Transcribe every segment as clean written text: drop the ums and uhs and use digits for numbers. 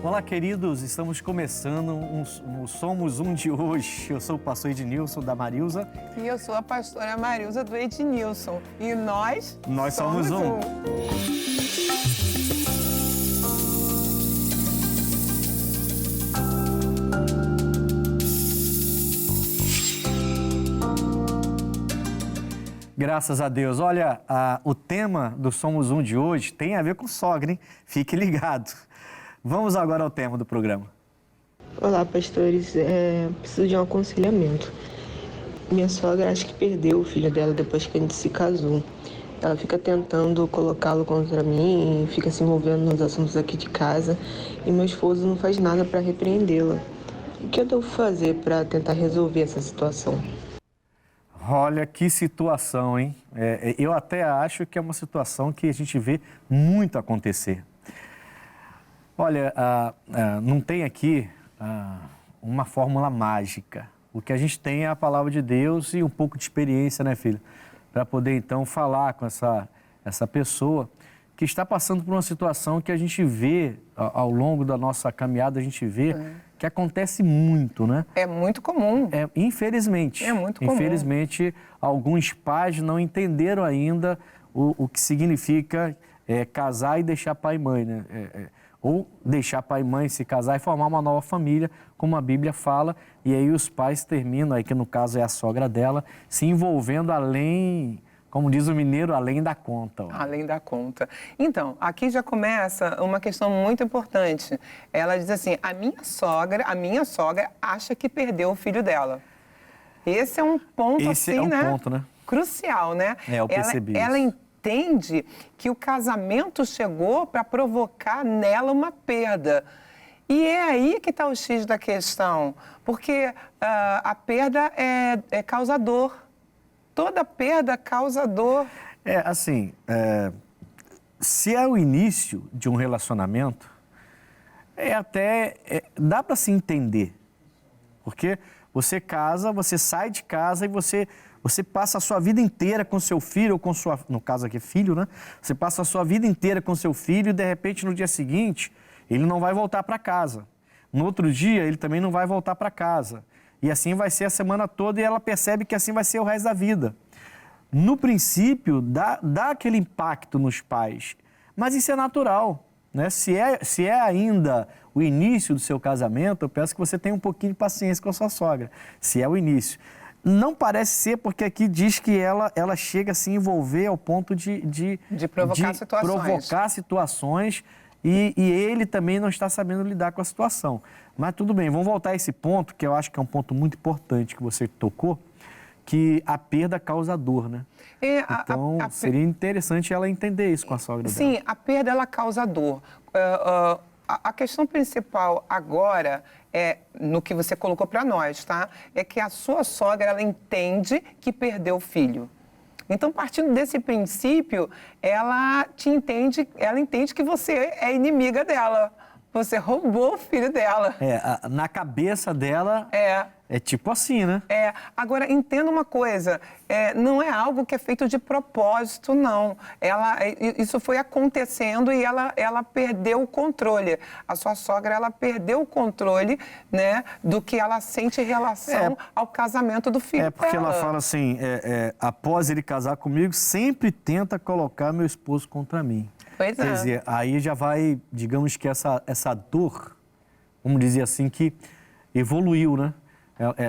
Olá, queridos, estamos começando o Somos Um de hoje. Eu sou o pastor Ednilson, da Marilza. E eu sou a pastora Marilza, do Ednilson. E nós somos um. Graças a Deus. Olha, o tema do Somos Um de hoje tem a ver com sogra, hein? Fique ligado. Vamos agora ao tema do programa. Olá, pastores. Preciso de um aconselhamento. Minha sogra acha que perdeu o filho dela depois que a gente se casou. Ela fica tentando colocá-lo contra mim, fica se envolvendo nos assuntos aqui de casa e meu esposo não faz nada para repreendê-la. O que eu devo fazer para tentar resolver essa situação? Olha que situação, hein? Eu até acho que é uma situação que a gente vê muito acontecer. Olha, não tem aqui uma fórmula mágica. O que a gente tem é a palavra de Deus e um pouco de experiência, né, filho? Para poder, então, falar com essa pessoa que está passando por uma situação que a gente vê, ao longo da nossa caminhada, a gente vê que acontece muito, né? É muito comum. Infelizmente. É muito comum. Infelizmente, alguns pais não entenderam ainda o que significa casar e deixar pai e mãe, né? Ou deixar pai e mãe se casar e formar uma nova família, como a Bíblia fala, e aí os pais terminam, aí que no caso é a sogra dela, se envolvendo além, como diz o mineiro, além da conta. Ó. Além da conta. Então, aqui já começa uma questão muito importante. Ela diz assim, a minha sogra acha que perdeu o filho dela. Esse é um ponto ponto, né? Crucial, né? Eu percebi ela isso. Entende que o casamento chegou para provocar nela uma perda. E é aí que está o X da questão, porque a perda é causa dor. Toda perda causa dor. Se é o início de um relacionamento, dá para se entender. Porque você casa, você sai de casa e você passa a sua vida inteira com seu filho, ou com sua, no caso aqui, filho, né? Você passa a sua vida inteira com seu filho e, de repente, no dia seguinte, ele não vai voltar para casa. No outro dia, ele também não vai voltar para casa. E assim vai ser a semana toda e ela percebe que assim vai ser o resto da vida. No princípio, dá aquele impacto nos pais, mas isso é natural, né? Se é ainda o início do seu casamento, eu peço que você tenha um pouquinho de paciência com a sua sogra, se é o início. Não parece ser, porque aqui diz que ela chega a se envolver ao ponto de provocar situações e ele também não está sabendo lidar com a situação. Mas tudo bem, vamos voltar a esse ponto, que eu acho que é um ponto muito importante que você tocou, que a perda causa dor, né? Então, seria interessante ela entender isso com a sogra dela. Sim, a perda, ela causa dor. A questão principal agora, no que você colocou para nós, tá? É que a sua sogra, ela entende que perdeu o filho. Então, partindo desse princípio, ela entende que você é inimiga dela. Você roubou o filho dela. Na cabeça dela é tipo assim, né? Agora, entenda uma coisa, não é algo que é feito de propósito, não. Isso foi acontecendo e ela perdeu o controle. A sua sogra, ela perdeu o controle, né, do que ela sente em relação ao casamento do filho dela. Porque ela fala assim, após ele casar comigo, sempre tenta colocar meu esposo contra mim. Pois Quer dizer, aí já vai, digamos que essa dor, vamos dizer assim, que evoluiu, né?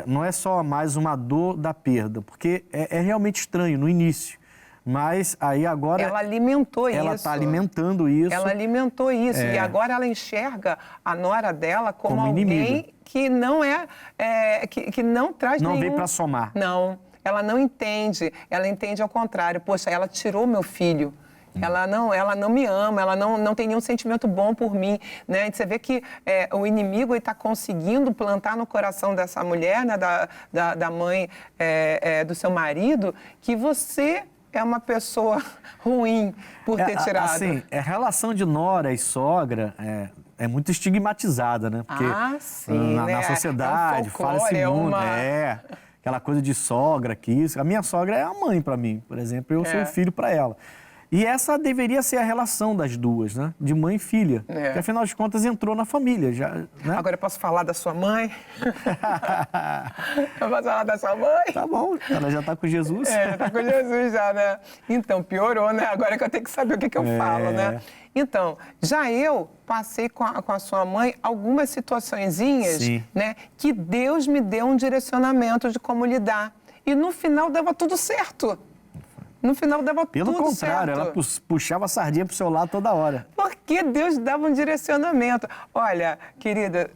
Não é só mais uma dor da perda, porque é realmente estranho no início, mas aí agora... Ela alimentou isso. Ela está alimentando isso. Ela alimentou isso e agora ela enxerga a nora dela como alguém inimiga. Que não que não traz não nenhum... veio para somar. Não, ela não entende, ela entende ao contrário. Poxa, ela tirou meu filho. Ela não me ama, ela não tem nenhum sentimento bom por mim, né? E você vê que o inimigo está conseguindo plantar no coração dessa mulher, né? da mãe do seu marido, que você é uma pessoa ruim por ter tirado. Assim, a relação de nora e sogra é muito estigmatizada, né? Porque sim, na sociedade fala-se muito, aquela coisa de sogra, que isso. A minha sogra é a mãe para mim, por exemplo, eu sou o filho para ela. E essa deveria ser a relação das duas, né? De mãe e filha. Que, afinal de contas, entrou na família. Já, né? Agora eu posso falar da sua mãe? Eu posso falar da sua mãe? Tá bom, ela já tá com Jesus. Já tá com Jesus já, né? Então, piorou, né? Agora que eu tenho que saber o que eu falo, né? Então, já eu passei com a sua mãe algumas situaçõezinhas, né? Que Deus me deu um direcionamento de como lidar. E no final dava tudo certo. No final dava tudo certo. Pelo contrário, ela puxava a sardinha pro seu lado toda hora. Porque Deus dava um direcionamento. Olha, querida,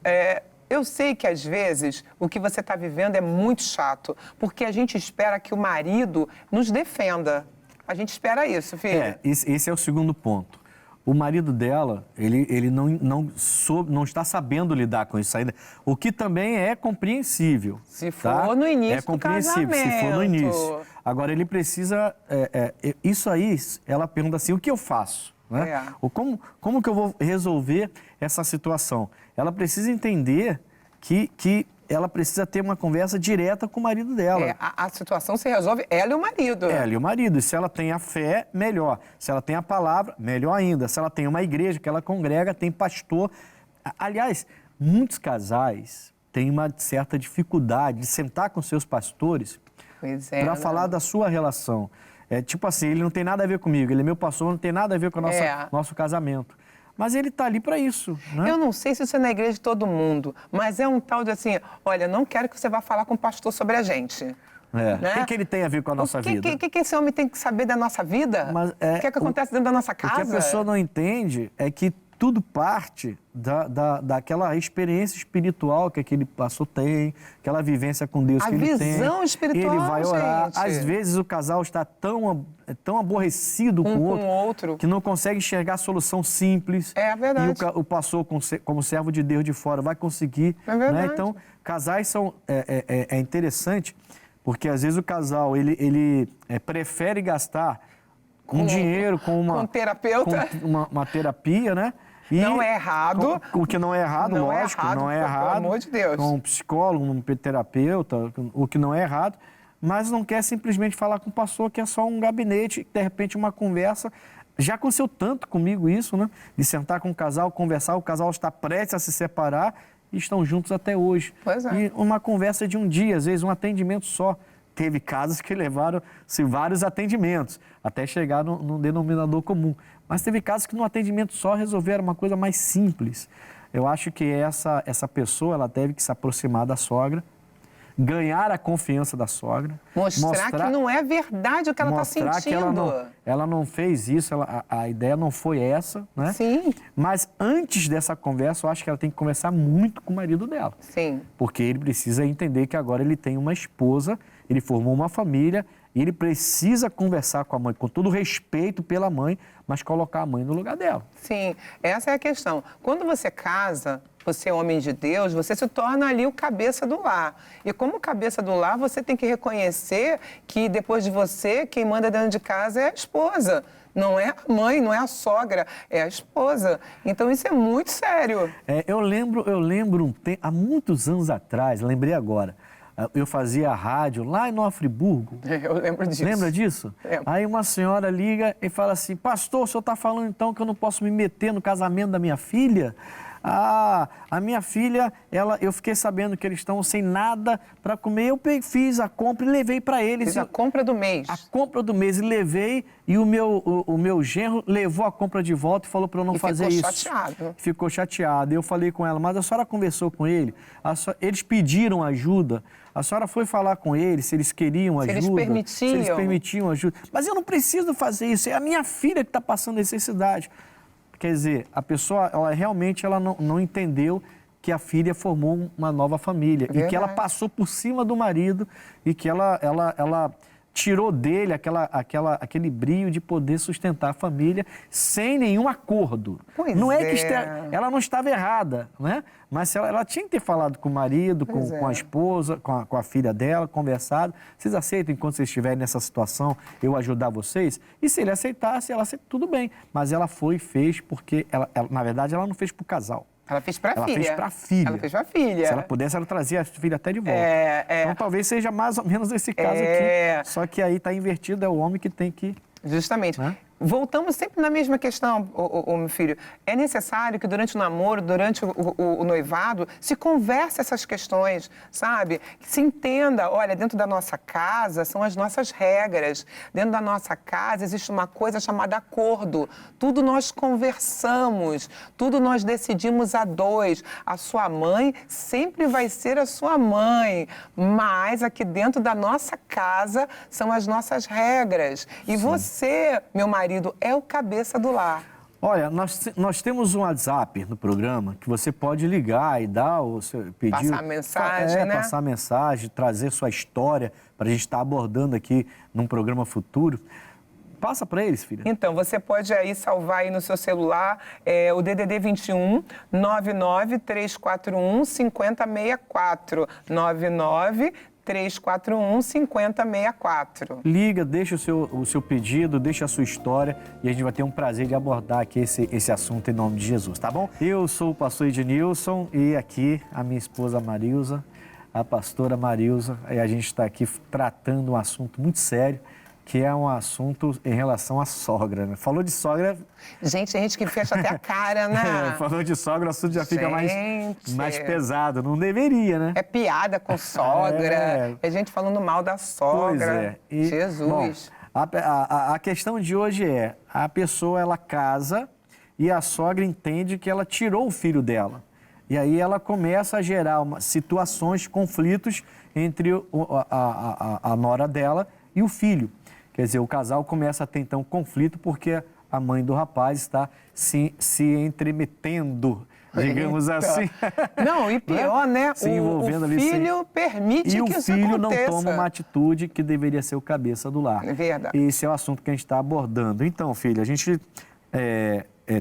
eu sei que às vezes o que você está vivendo é muito chato, porque a gente espera que o marido nos defenda. A gente espera isso, filha. Esse é o segundo ponto. O marido dela, ele não está sabendo lidar com isso ainda, o que também é compreensível. Se for no início é compreensível, do casamento. se for no início. Agora, ele precisa... isso aí, ela pergunta assim, o que eu faço? Né? Como que eu vou resolver essa situação? Ela precisa entender que ela precisa ter uma conversa direta com o marido dela. A situação se resolve ela e o marido. Ela e o marido. E se ela tem a fé, melhor. Se ela tem a palavra, melhor ainda. Se ela tem uma igreja que ela congrega, tem pastor. Aliás, muitos casais têm uma certa dificuldade de sentar com seus pastores para falar da sua relação. Tipo assim, ele não tem nada a ver comigo, ele é meu pastor, não tem nada a ver com o nosso casamento. Mas ele está ali para isso, né? Eu não sei se isso é na igreja de todo mundo, mas é um tal de assim, olha, não quero que você vá falar com o pastor sobre a gente. Né? O que ele tem a ver com a nossa vida? O que esse homem tem que saber da nossa vida? O que acontece dentro da nossa casa? O que a pessoa não entende é que tudo parte daquela experiência espiritual que aquele pastor tem, aquela vivência com Deus que ele tem. A visão espiritual, ele vai orar. gente. Às vezes o casal está tão aborrecido com o outro que não consegue enxergar a solução simples. É verdade. E o pastor, como servo de Deus de fora, vai conseguir. É verdade. Né? Então, casais são... É interessante, porque às vezes o casal, ele prefere gastar um dinheiro com um terapeuta. Com uma terapia, né? Não é errado. O que não é errado, lógico, não é errado. Pelo amor de Deus. Com um psicólogo, um terapeuta, o que não é errado, mas não quer simplesmente falar com o pastor, que é só um gabinete, de repente uma conversa. Já aconteceu tanto comigo isso, né? De sentar com o casal, conversar, o casal está prestes a se separar e estão juntos até hoje. Pois é. E uma conversa de um dia, às vezes um atendimento só. Teve casos que levaram-se vários atendimentos, até chegar num denominador comum. Mas teve casos que no atendimento só resolveram uma coisa mais simples. Eu acho que essa pessoa ela deve que se aproximar da sogra, ganhar a confiança da sogra. Mostrar que não é verdade o que ela está sentindo. Que ela não fez isso, a ideia não foi essa, né? Sim. Mas antes dessa conversa, eu acho que ela tem que conversar muito com o marido dela. Sim. Porque ele precisa entender que agora ele tem uma esposa, ele formou uma família e ele precisa conversar com a mãe, com todo respeito pela mãe, mas colocar a mãe no lugar dela. Sim, essa é a questão. Quando você casa, você é homem de Deus, você se torna ali o cabeça do lar. E como cabeça do lar, você tem que reconhecer que depois de você, quem manda dentro de casa é a esposa. Não é a mãe, não é a sogra, é a esposa. Então isso é muito sério. Eu lembro há muitos anos atrás, lembrei agora, eu fazia rádio lá em Nova Friburgo. Eu lembro disso. Lembra disso? Aí uma senhora liga e fala assim, pastor, o senhor está falando então que eu não posso me meter no casamento da minha filha? A minha filha, eu fiquei sabendo que eles estão sem nada para comer. Eu fiz a compra e levei para eles. Fiz a compra do mês. A compra do mês e levei e o meu genro levou a compra de volta e falou para eu não fazer isso. Ficou chateado. Ficou chateado. Eu falei com ela, mas a senhora conversou com ele? Eles pediram ajuda. A senhora foi falar com eles se eles queriam ajuda. Se eles permitiam ajuda. Mas eu não preciso fazer isso. É a minha filha que está passando necessidade. Quer dizer, a pessoa, realmente não entendeu que a filha formou uma nova família. Verdade. E que ela passou por cima do marido e que ela tirou dele aquele brio de poder sustentar a família sem nenhum acordo. Pois não é que ela não estava errada, né? Mas ela tinha que ter falado com o marido, com a esposa, com a filha dela, conversado. Vocês aceitam, enquanto vocês estiverem nessa situação, eu ajudar vocês? E se ele aceitasse, tudo bem. Mas ela foi e fez porque, na verdade, ela não fez para o casal. Ela fez para a filha. Ela fez para a filha. Ela fez para a filha. Se ela pudesse, ela trazia a filha até de volta. Então, talvez seja mais ou menos esse caso aqui. Só que aí está invertido, é o homem que tem que... Justamente. voltamos sempre na mesma questão, meu filho. É necessário que durante o namoro, durante o noivado, se converse essas questões, sabe? Que se entenda, olha, dentro da nossa casa são as nossas regras. Dentro da nossa casa existe uma coisa chamada acordo. Tudo nós conversamos, tudo nós decidimos a dois. A sua mãe sempre vai ser a sua mãe, mas aqui dentro da nossa casa são as nossas regras. E você, meu marido, é o cabeça do lar. Olha, nós temos um WhatsApp no programa que você pode ligar e dar o seu pedido. Passar mensagem, né? Passar mensagem, trazer sua história para a gente estar abordando aqui num programa futuro. Passa para eles, filha. Então, você pode aí salvar aí no seu celular o DDD 21 99 341 5064. 99 341 5064. Liga, deixa o seu pedido, deixa a sua história e a gente vai ter um prazer de abordar aqui esse assunto em nome de Jesus, tá bom? Eu sou o pastor Ednilson e aqui a minha esposa Marilza, a pastora Marilza, e a gente está aqui tratando um assunto muito sério, que é um assunto em relação à sogra, né? Falou de sogra... Gente, tem gente que fecha até a cara, né? Falou de sogra, o assunto já fica mais pesado. Não deveria, né? É piada com sogra, é gente falando mal da sogra. Pois é. Jesus. Bom, a questão de hoje é, a pessoa, ela casa e a sogra entende que ela tirou o filho dela. E aí ela começa a gerar situações, conflitos entre a nora dela e o filho. Quer dizer, o casal começa a ter, então, conflito porque a mãe do rapaz está se entremetendo, digamos assim. Não, e pior, né? Se envolvendo ali. O filho permite que isso aconteça. E o filho não toma uma atitude que deveria ser o cabeça do lar. É verdade. Esse é o assunto que a gente está abordando. Então, filha, a gente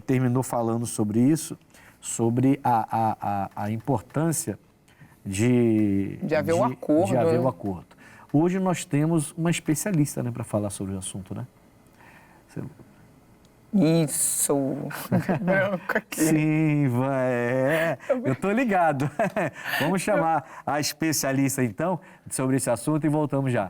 terminou falando sobre isso, sobre a importância de haver o acordo. De haver o acordo. Hoje nós temos uma especialista, né, para falar sobre o assunto, né? Isso. Branco aqui. Sim, eu tô ligado. Vamos chamar a especialista, então, sobre esse assunto e voltamos já.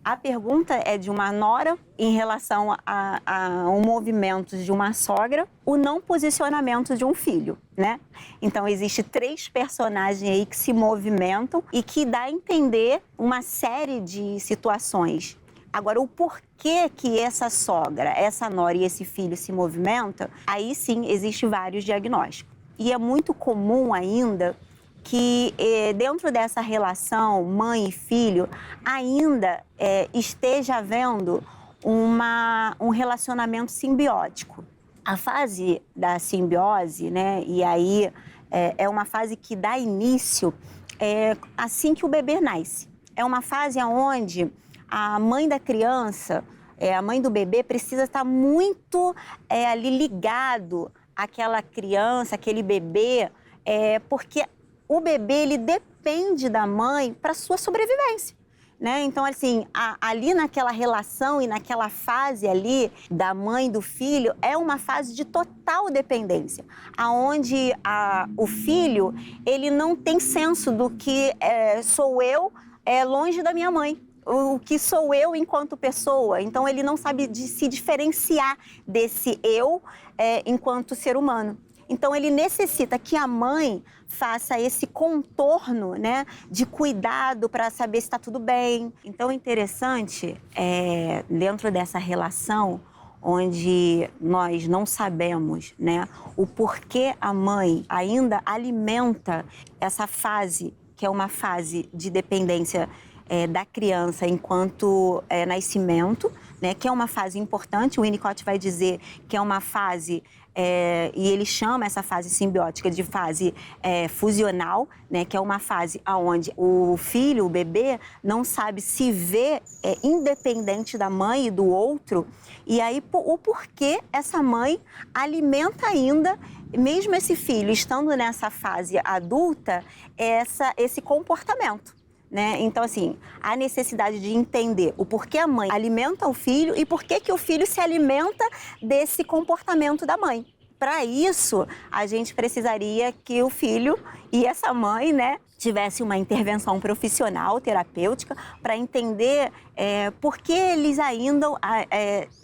A pergunta é de uma nora em relação a um movimento de uma sogra, o não posicionamento de um filho, né? Então, existe 3 personagens aí que se movimentam e que dá a entender uma série de situações. Agora, o porquê que essa sogra, essa nora e esse filho se movimentam, aí sim, existe vários diagnósticos. E é muito comum ainda que dentro dessa relação mãe e filho ainda esteja havendo um relacionamento simbiótico. A fase da simbiose, né, e aí é uma fase que dá início assim que o bebê nasce. É uma fase onde a mãe da criança, a mãe do bebê precisa estar muito ali ligado àquela criança, aquele bebê, porque o bebê, ele depende da mãe para sua sobrevivência, né? Então, assim, ali naquela relação e naquela fase ali da mãe e do filho, é uma fase de total dependência, aonde o filho, ele não tem senso do que sou eu longe da minha mãe. O que sou eu enquanto pessoa. Então, ele não sabe se diferenciar desse eu enquanto ser humano. Então, ele necessita que a mãe faça esse contorno, né, de cuidado para saber se está tudo bem. Então, interessante, dentro dessa relação, onde nós não sabemos, né, o porquê a mãe ainda alimenta essa fase, que é uma fase de dependência da criança enquanto nascimento, né, que é uma fase importante. O Winnicott vai dizer que é uma fase, e ele chama essa fase simbiótica de fase fusional, né, que é uma fase onde o filho, o bebê, não sabe se ver independente da mãe e do outro, e aí o porquê essa mãe alimenta ainda, mesmo esse filho estando nessa fase adulta, esse comportamento. Né? Então, assim, a necessidade de entender o porquê a mãe alimenta o filho e por que o filho se alimenta desse comportamento da mãe. para isso, a gente precisaria que o filho e essa mãe, né, tivesse uma intervenção profissional, terapêutica, para entender por que eles ainda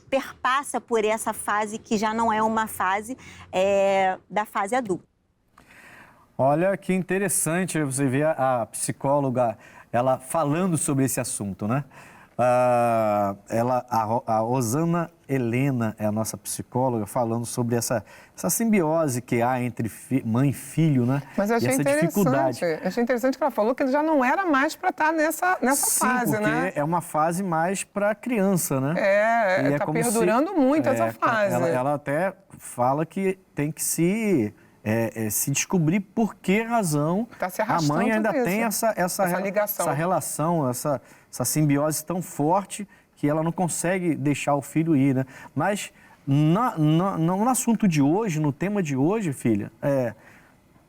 perpassa por essa fase que já não é uma fase da fase adulta. Olha que interessante você ver a psicóloga, ela falando sobre esse assunto, né? A Rosana Helena é a nossa psicóloga, falando sobre essa simbiose que há entre mãe e filho, né? Mas eu achei e essa interessante. dificuldade. Eu achei interessante que ela falou que ele já não era mais para estar nessa Sim, fase, porque né? é uma fase mais para criança, né? Está perdurando muito essa fase. Ela até fala que tem que se descobrir por que razão Tá se a arrastando mãe ainda tudo tem isso. essa ligação. essa relação, essa simbiose tão forte que ela não consegue deixar o filho ir, né? Mas no assunto de hoje, no tema de hoje, filha,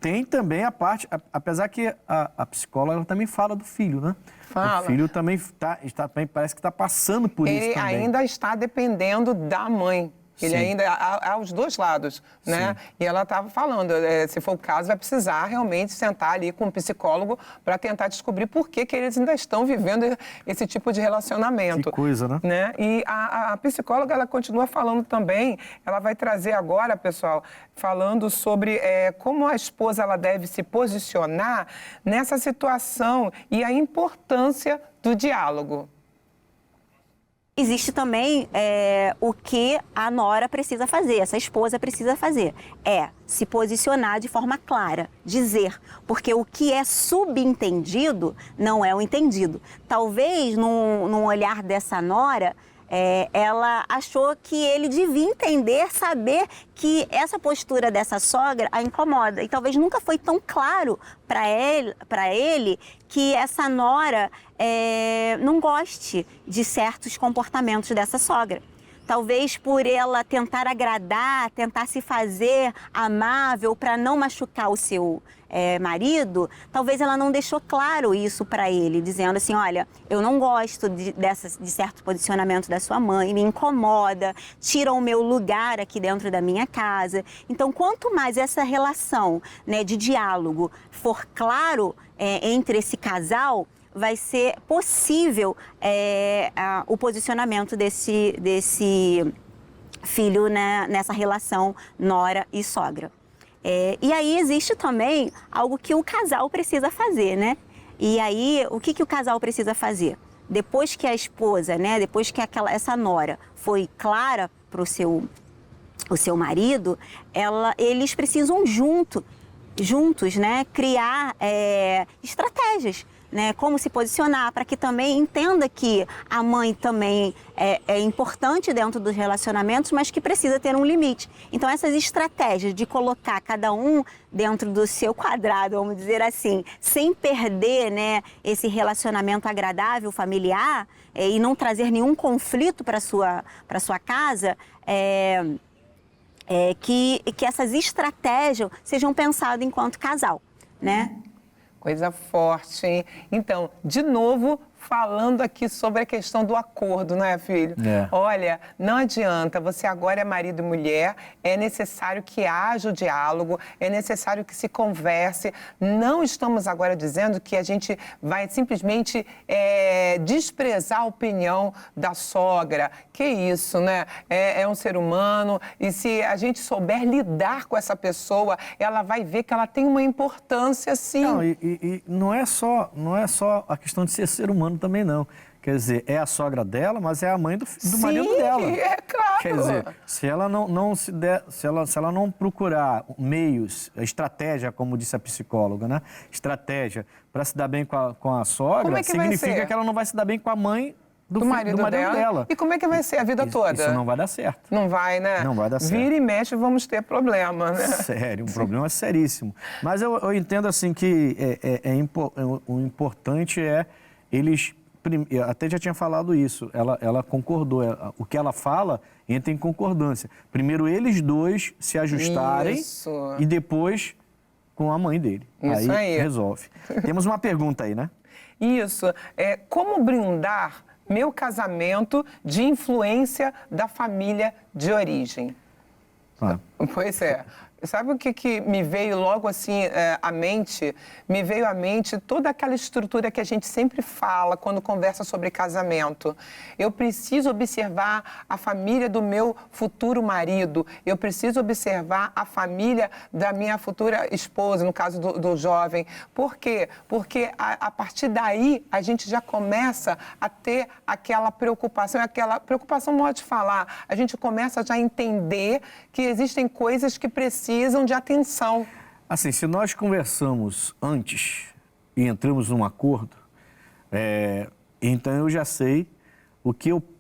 tem também a parte, apesar que a psicóloga ela também fala do filho, né? Fala. O filho também parece que está passando por isso Ele também. ainda está dependendo da mãe. Ele Sim. ainda há os dois lados, né? Sim. E ela estava falando, se for o caso, vai precisar realmente sentar ali com um psicólogo para tentar descobrir por que eles ainda estão vivendo esse tipo de relacionamento. Que coisa, né? E a psicóloga, ela continua falando também, ela vai trazer agora, pessoal, falando sobre como a esposa ela deve se posicionar nessa situação e a importância do diálogo. Existe também o que a nora precisa fazer, essa esposa precisa fazer, se posicionar de forma clara, dizer, porque o que é subentendido não é o entendido. Talvez, num olhar dessa nora, ela achou que ele devia entender, saber que essa postura dessa sogra a incomoda. E talvez nunca foi tão claro para ele que essa nora não goste de certos comportamentos dessa sogra. Talvez por ela tentar agradar, tentar se fazer amável para não machucar o seu marido, talvez ela não deixou claro isso para ele, dizendo assim, olha, eu não gosto de certo posicionamento da sua mãe, me incomoda, tira o meu lugar aqui dentro da minha casa. Então, quanto mais essa relação, né, de diálogo for claro entre esse casal, vai ser possível o posicionamento desse filho, né, nessa relação nora e sogra. E aí existe também algo que o casal precisa fazer, né? E aí, o que o casal precisa fazer? Depois que a esposa, né, depois que essa nora foi clara para o seu marido, eles precisam juntos, né, criar estratégias, né, como se posicionar, para que também entenda que a mãe também é importante dentro dos relacionamentos, mas que precisa ter um limite. Então, essas estratégias de colocar cada um dentro do seu quadrado, vamos dizer assim, sem perder, né, esse relacionamento agradável, familiar, e não trazer nenhum conflito para sua casa, que essas estratégias sejam pensadas enquanto casal, né? Coisa forte, hein? Então, de novo, falando aqui sobre a questão do acordo, não é, filho? Olha, não adianta, você agora é marido e mulher, é necessário que haja o diálogo, é necessário que se converse. Não estamos agora dizendo que a gente vai simplesmente desprezar a opinião da sogra. Que isso, né? É um ser humano e se a gente souber lidar com essa pessoa, ela vai ver que ela tem uma importância, sim. Não, e não é só a questão de ser humano também não. Quer dizer, é a sogra dela, mas é a mãe do marido dela. É claro. Quer dizer, se ela se ela não procurar meios, estratégia, como disse a psicóloga, né? Estratégia para se dar bem com a sogra, significa que ela não vai se dar bem com a mãe do marido dela. E como é que vai ser a vida toda? Isso não vai dar certo. Não vai, né? Não vai dar certo. Vira e mexe, vamos ter problema, né? Sério, um problema seríssimo. Mas eu entendo assim que o importante é eles... Eu até já tinha falado isso, ela concordou. O que ela fala entra em concordância. Primeiro eles dois se ajustarem e depois com a mãe dele. Isso aí. Resolve. Temos uma pergunta aí, né? Isso. Como brindar meu casamento de influência da família de origem? Ah. Pois é. Sabe o que me veio logo assim à mente? Me veio à mente toda aquela estrutura que a gente sempre fala quando conversa sobre casamento. Eu preciso observar a família do meu futuro marido. Eu preciso observar a família da minha futura esposa, no caso do jovem. Por quê? Porque a partir daí a gente já começa a ter aquela preocupação modo de falar. A gente começa já a entender que existem coisas que precisam de atenção. Assim, se nós conversamos antes e entramos num acordo, então eu já sei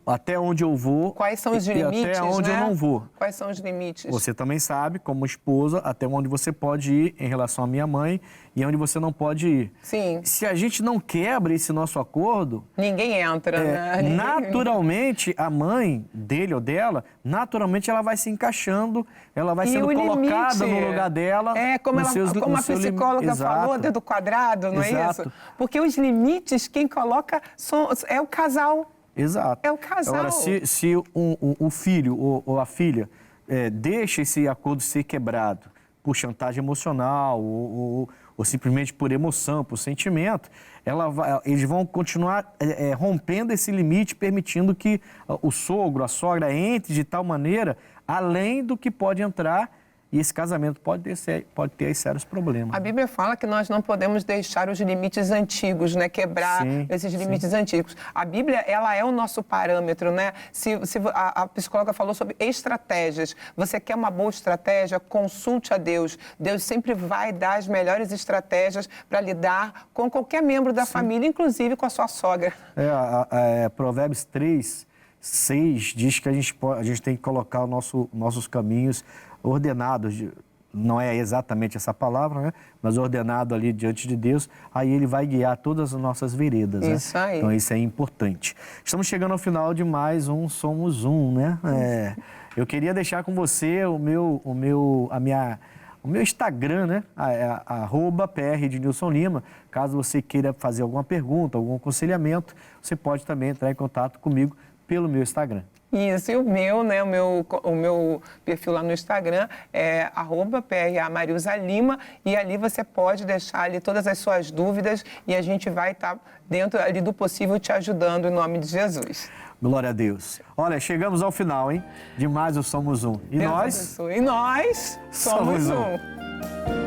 até onde eu vou. Quais são os e limites, até onde né? eu não vou. Quais são os limites? Você também sabe, como esposa, até onde você pode ir em relação à minha mãe e onde você não pode ir. Sim. Se a gente não quebra esse nosso acordo, Ninguém entra, né? naturalmente, a mãe dele ou dela, naturalmente ela vai se encaixando, ela vai E sendo o colocada limite, no lugar dela. Como nos seus- a no seu lim- psicóloga falou, Exato. dedo quadrado, não é Exato. isso? Porque os limites, quem coloca é o casal. Exato. É o casal. Agora, se o filho ou a filha deixa esse acordo ser quebrado por chantagem emocional ou simplesmente por emoção, por sentimento, eles vão continuar rompendo esse limite, permitindo que o sogro, a sogra entre de tal maneira além do que pode entrar. E esse casamento pode ter aí sérios problemas. A Bíblia fala que nós não podemos deixar os limites antigos, né? Quebrar esses limites antigos. A Bíblia, ela é o nosso parâmetro, né? Se a psicóloga falou sobre estratégias. Você quer uma boa estratégia? Consulte a Deus. Deus sempre vai dar as melhores estratégias para lidar com qualquer membro da família, inclusive com a sua sogra. Provérbios 3:6 diz que a gente tem que colocar nossos caminhos ordenados, não é exatamente essa palavra, né? Mas ordenado ali diante de Deus, aí Ele vai guiar todas as nossas veredas. Isso, né? aí. Então isso é importante. Estamos chegando ao final de mais um Somos Um, né? Eu queria deixar com você o meu Instagram, né? @PR de Nilson Lima. Caso você queira fazer alguma pergunta, algum aconselhamento, você pode também entrar em contato comigo pelo meu Instagram. Isso, e o meu, né, o meu perfil lá no Instagram é @PRA Mariusa Lima, e ali você pode deixar ali todas as suas dúvidas e a gente vai estar dentro ali do possível te ajudando em nome de Jesus. Glória a Deus. Olha, chegamos ao final, hein? De mais o Somos Um. E Deus nós abençoe. E nós somos Somos um. um.